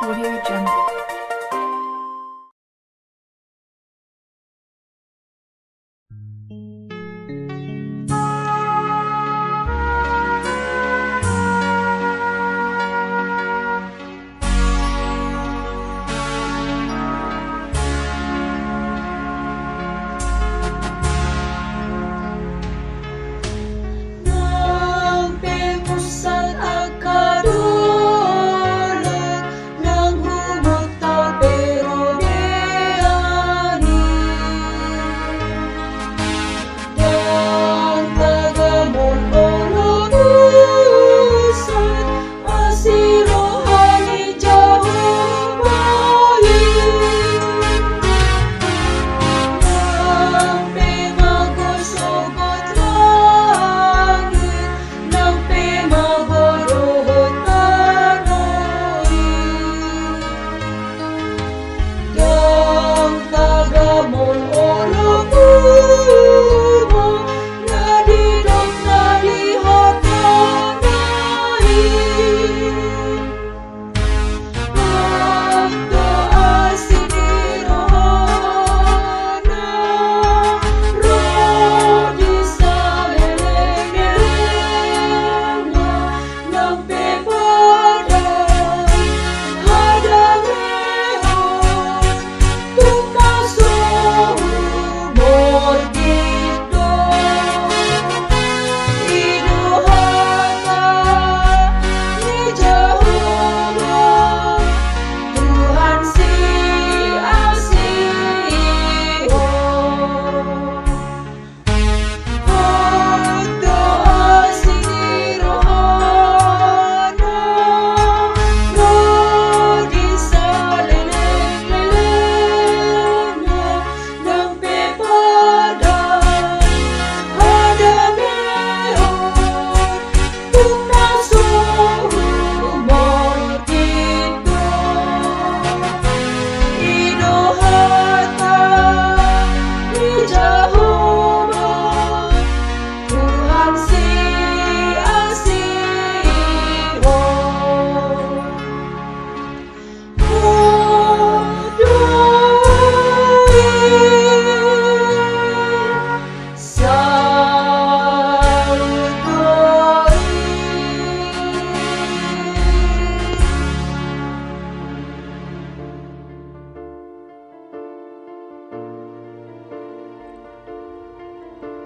Audio Jungle.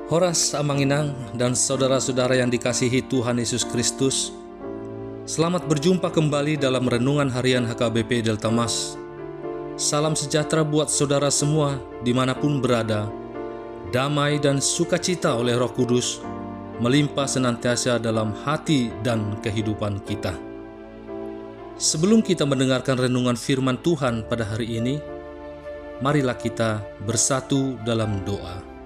Horas Amanginang dan saudara-saudara yang dikasihi Tuhan Yesus Kristus, selamat berjumpa kembali dalam Renungan Harian HKBP Delta Mas. Salam sejahtera buat saudara semua dimanapun berada. Damai dan sukacita oleh Roh Kudus melimpah senantiasa dalam hati dan kehidupan kita. Sebelum kita mendengarkan renungan firman Tuhan pada hari ini, marilah kita bersatu dalam doa.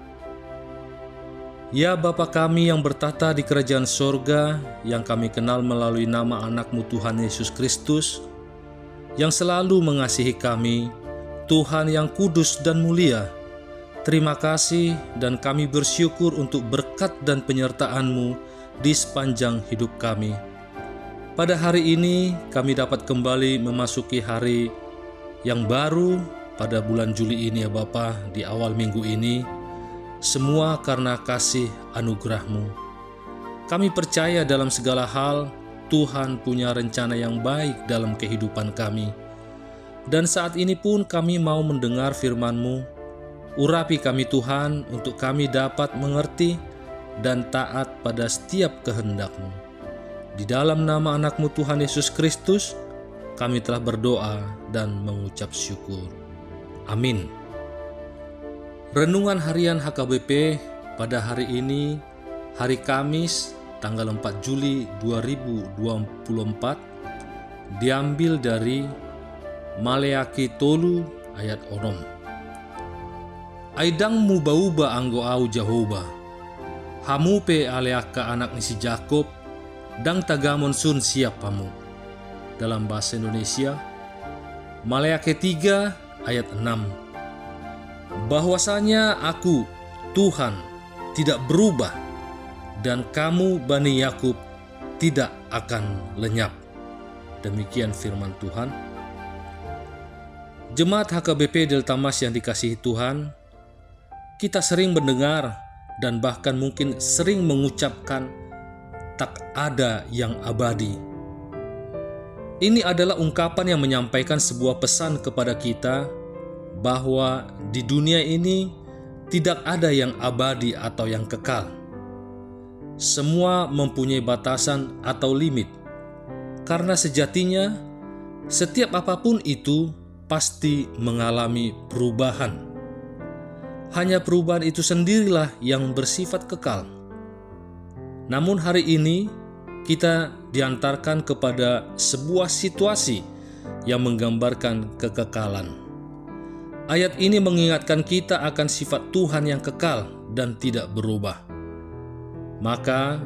Ya Bapa kami yang bertata di kerajaan sorga, yang kami kenal melalui nama anak-Mu Tuhan Yesus Kristus, yang selalu mengasihi kami, Tuhan yang kudus dan mulia, terima kasih dan kami bersyukur untuk berkat dan penyertaan-Mu di sepanjang hidup kami. Pada hari ini kami dapat kembali memasuki hari yang baru pada bulan Juli ini ya Bapa, di awal minggu ini. Semua karena kasih anugerah-Mu. Kami percaya dalam segala hal, Tuhan punya rencana yang baik dalam kehidupan kami. Dan saat ini pun kami mau mendengar firman-Mu. Urapi kami Tuhan, untuk kami dapat mengerti dan taat pada setiap kehendak-Mu. Di dalam nama anak-Mu Tuhan Yesus Kristus, kami telah berdoa dan mengucap syukur. Amin. Renungan Harian HKBP pada hari ini, hari Kamis, tanggal 4 Juli 2024, diambil dari Maleaki tolu ayat 6. Aidang mubauba anggo au Jehovah, hamupe aleaka anak nisi Jakob, dang tagamon sun siapamu. Dalam bahasa Indonesia, Maleaki 3 ayat 6. Bahwasanya aku, Tuhan, tidak berubah, dan kamu Bani Yakub tidak akan lenyap. Demikian firman Tuhan. Jemaat HKBP Delta Mas yang dikasihi Tuhan, kita sering mendengar dan bahkan mungkin sering mengucapkan tak ada yang abadi. Ini adalah ungkapan yang menyampaikan sebuah pesan kepada kita bahwa di dunia ini tidak ada yang abadi atau yang kekal. Semua mempunyai batasan atau limit, karena sejatinya setiap apapun itu pasti mengalami perubahan. Hanya perubahan itu sendirilah yang bersifat kekal. Namun hari ini kita diantarkan kepada sebuah situasi yang menggambarkan kekekalan. Ayat ini mengingatkan kita akan sifat Tuhan yang kekal dan tidak berubah. Maka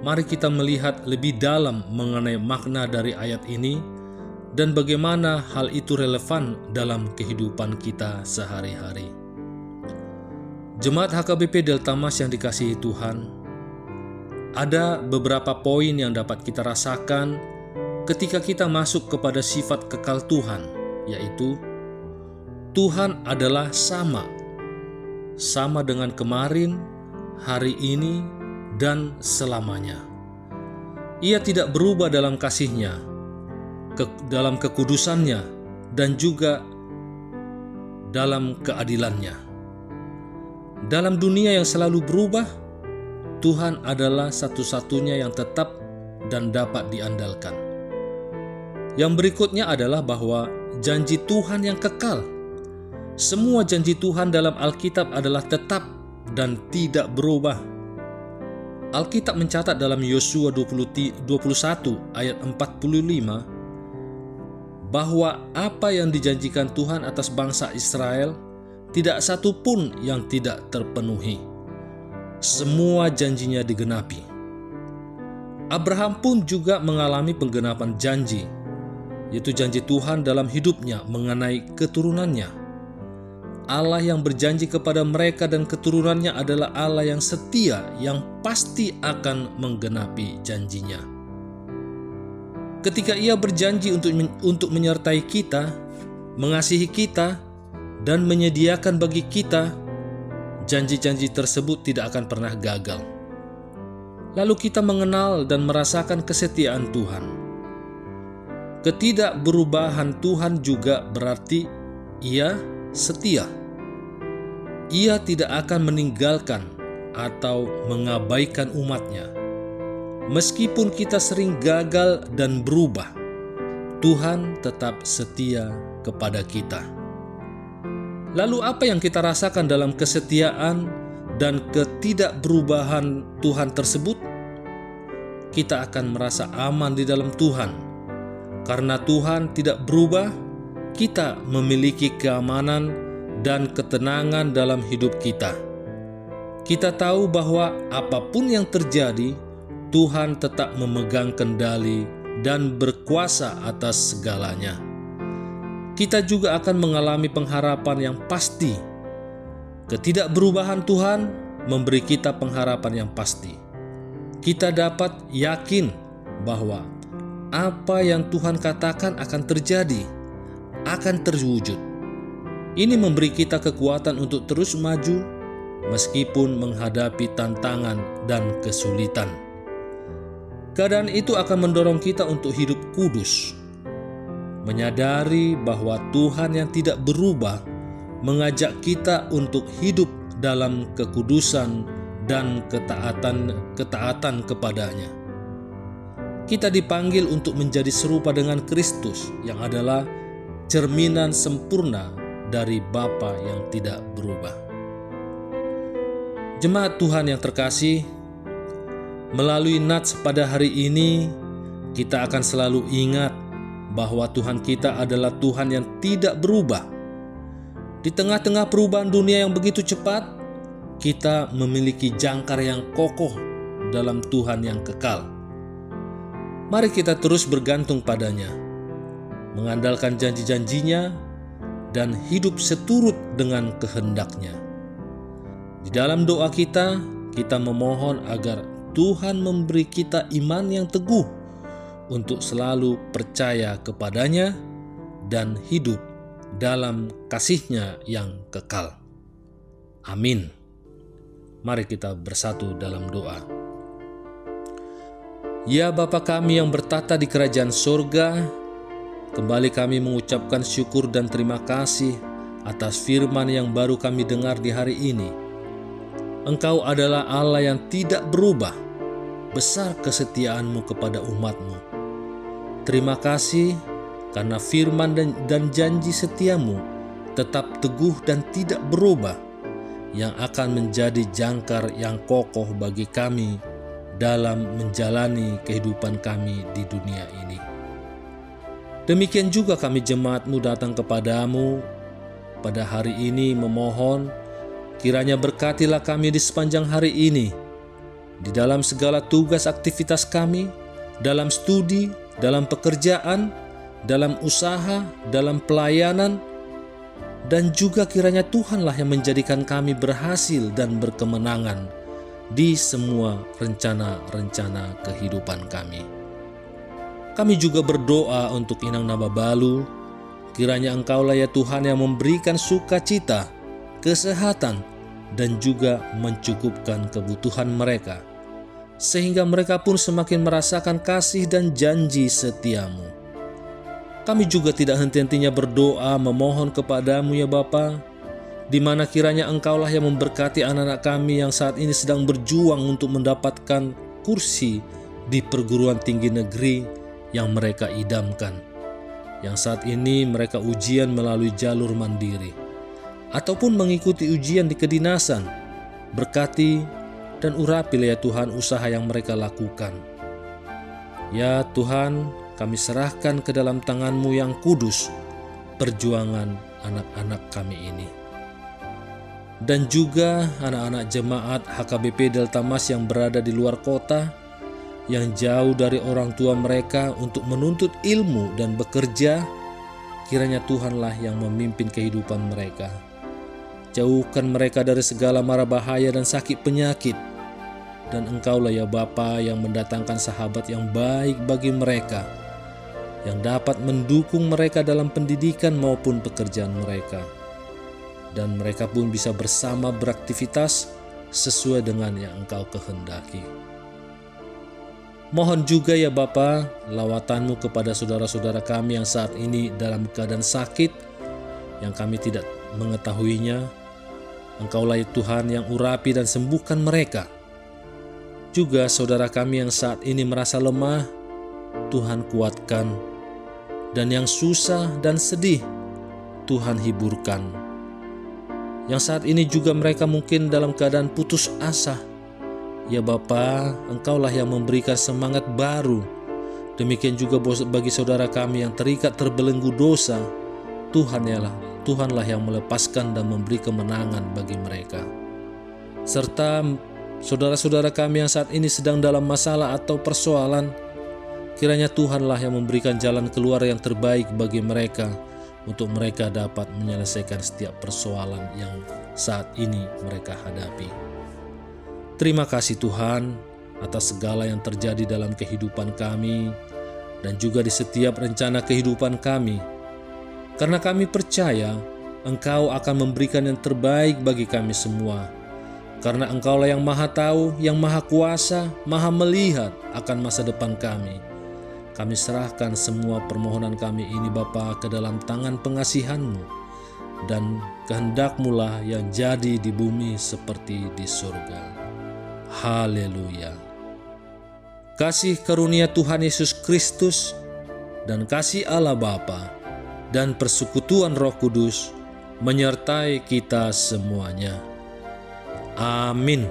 mari kita melihat lebih dalam mengenai makna dari ayat ini dan bagaimana hal itu relevan dalam kehidupan kita sehari-hari. Jemaat HKBP Delta Mas yang dikasihi Tuhan, ada beberapa poin yang dapat kita rasakan ketika kita masuk kepada sifat kekal Tuhan, yaitu Tuhan adalah sama dengan kemarin, hari ini, dan selamanya. Ia tidak berubah dalam kasih-Nya, dalam kekudusannya, dan juga dalam keadilannya. Dalam dunia yang selalu berubah, Tuhan adalah satu-satunya yang tetap dan dapat diandalkan. Yang berikutnya adalah bahwa janji Tuhan yang kekal. Semua janji Tuhan dalam Alkitab adalah tetap dan tidak berubah. Alkitab mencatat dalam Yosua 21 ayat 45 bahwa apa yang dijanjikan Tuhan atas bangsa Israel tidak satu pun yang tidak terpenuhi. Semua janjinya digenapi. Abraham pun juga mengalami penggenapan janji, yaitu janji Tuhan dalam hidupnya mengenai keturunannya. Allah yang berjanji kepada mereka dan keturunannya adalah Allah yang setia, yang pasti akan menggenapi janjinya. Ketika Ia berjanji untuk menyertai kita, mengasihi kita, dan menyediakan bagi kita, janji-janji tersebut tidak akan pernah gagal. Lalu kita mengenal dan merasakan kesetiaan Tuhan. Ketidakberubahan Tuhan juga berarti Ia setia. Ia tidak akan meninggalkan atau mengabaikan umat-Nya. Meskipun kita sering gagal dan berubah, Tuhan tetap setia kepada kita. Lalu apa yang kita rasakan dalam kesetiaan dan ketidakberubahan Tuhan tersebut? Kita akan merasa aman di dalam Tuhan. Karena Tuhan tidak berubah, kita memiliki keamanan dan ketenangan dalam hidup kita. Kita tahu bahwa apapun yang terjadi, Tuhan tetap memegang kendali dan berkuasa atas segalanya. Kita juga akan mengalami pengharapan yang pasti. Ketidakberubahan Tuhan memberi kita pengharapan yang pasti. Kita dapat yakin bahwa apa yang Tuhan katakan akan terjadi, akan terwujud. Ini memberi kita kekuatan untuk terus maju meskipun menghadapi tantangan dan kesulitan. Keadaan itu akan mendorong kita untuk hidup kudus, menyadari bahwa Tuhan yang tidak berubah mengajak kita untuk hidup dalam kekudusan dan ketaatan kepadanya. Kita dipanggil untuk menjadi serupa dengan Kristus yang adalah cerminan sempurna dari Bapa yang tidak berubah. Jemaat Tuhan yang terkasih, melalui nats pada hari ini, kita akan selalu ingat bahwa Tuhan kita adalah Tuhan yang tidak berubah. Di tengah-tengah perubahan dunia yang begitu cepat, kita memiliki jangkar yang kokoh dalam Tuhan yang kekal. Mari kita terus bergantung padanya, mengandalkan janji-janjinya, dan hidup seturut dengan kehendak-Nya. Di dalam doa kita memohon agar Tuhan memberi kita iman yang teguh untuk selalu percaya kepadanya dan hidup dalam kasih-Nya yang kekal. Amin. Mari kita bersatu dalam doa. Ya Bapa kami yang bertata di kerajaan sorga, kembali kami mengucapkan syukur dan terima kasih atas firman yang baru kami dengar di hari ini. Engkau adalah Allah yang tidak berubah, besar kesetiaan-Mu kepada umat-Mu. Terima kasih karena firman dan janji setia-Mu tetap teguh dan tidak berubah, yang akan menjadi jangkar yang kokoh bagi kami dalam menjalani kehidupan kami di dunia ini. Demikian juga kami jemaat-Mu datang kepadamu pada hari ini memohon, kiranya berkatilah kami di sepanjang hari ini, di dalam segala tugas aktivitas kami, dalam studi, dalam pekerjaan, dalam usaha, dalam pelayanan, dan juga kiranya Tuhanlah yang menjadikan kami berhasil dan berkemenangan di semua rencana-rencana kehidupan kami. Kami juga berdoa untuk Inang Nababalu, kiranya Engkaulah ya Tuhan yang memberikan sukacita, kesehatan, dan juga mencukupkan kebutuhan mereka, sehingga mereka pun semakin merasakan kasih dan janji setia-Mu. Kami juga tidak henti-hentinya berdoa memohon kepadamu ya Bapa, di mana kiranya Engkaulah yang memberkati anak-anak kami yang saat ini sedang berjuang untuk mendapatkan kursi di perguruan tinggi negeri yang mereka idamkan, yang saat ini mereka ujian melalui jalur mandiri, ataupun mengikuti ujian di kedinasan. Berkati dan urapilah ya Tuhan usaha yang mereka lakukan. Ya Tuhan, kami serahkan ke dalam tangan-Mu yang kudus perjuangan anak-anak kami ini. Dan juga anak-anak jemaat HKBP Delta Mas yang berada di luar kota, yang jauh dari orang tua mereka untuk menuntut ilmu dan bekerja, kiranya Tuhanlah yang memimpin kehidupan mereka. Jauhkan mereka dari segala mara bahaya dan sakit penyakit. Dan Engkaulah ya Bapa yang mendatangkan sahabat yang baik bagi mereka, yang dapat mendukung mereka dalam pendidikan maupun pekerjaan mereka. Dan mereka pun bisa bersama beraktivitas sesuai dengan yang Engkau kehendaki. Mohon juga ya Bapa, lawatan-Mu kepada saudara-saudara kami yang saat ini dalam keadaan sakit, yang kami tidak mengetahuinya. Engkaulah ya Tuhan yang urapi dan sembuhkan mereka. Juga saudara kami yang saat ini merasa lemah, Tuhan kuatkan. Dan yang susah dan sedih, Tuhan hiburkan. Yang saat ini juga mereka mungkin dalam keadaan putus asa. Ya Bapa, Engkaulah yang memberikan semangat baru. Demikian juga bagi saudara kami yang terikat terbelenggu dosa, Tuhanlah yang melepaskan dan memberi kemenangan bagi mereka. Serta saudara-saudara kami yang saat ini sedang dalam masalah atau persoalan, kiranya Tuhanlah yang memberikan jalan keluar yang terbaik bagi mereka, untuk mereka dapat menyelesaikan setiap persoalan yang saat ini mereka hadapi. Terima kasih Tuhan atas segala yang terjadi dalam kehidupan kami dan juga di setiap rencana kehidupan kami. Karena kami percaya Engkau akan memberikan yang terbaik bagi kami semua. Karena Engkaulah yang Maha Tahu, yang Maha Kuasa, Maha Melihat akan masa depan kami. Kami serahkan semua permohonan kami ini Bapa ke dalam tangan pengasihan-Mu, dan kehendak-Mu lah yang jadi di bumi seperti di surga. Haleluya. Kasih karunia Tuhan Yesus Kristus dan kasih Allah Bapa dan persekutuan Roh Kudus menyertai kita semuanya. Amin.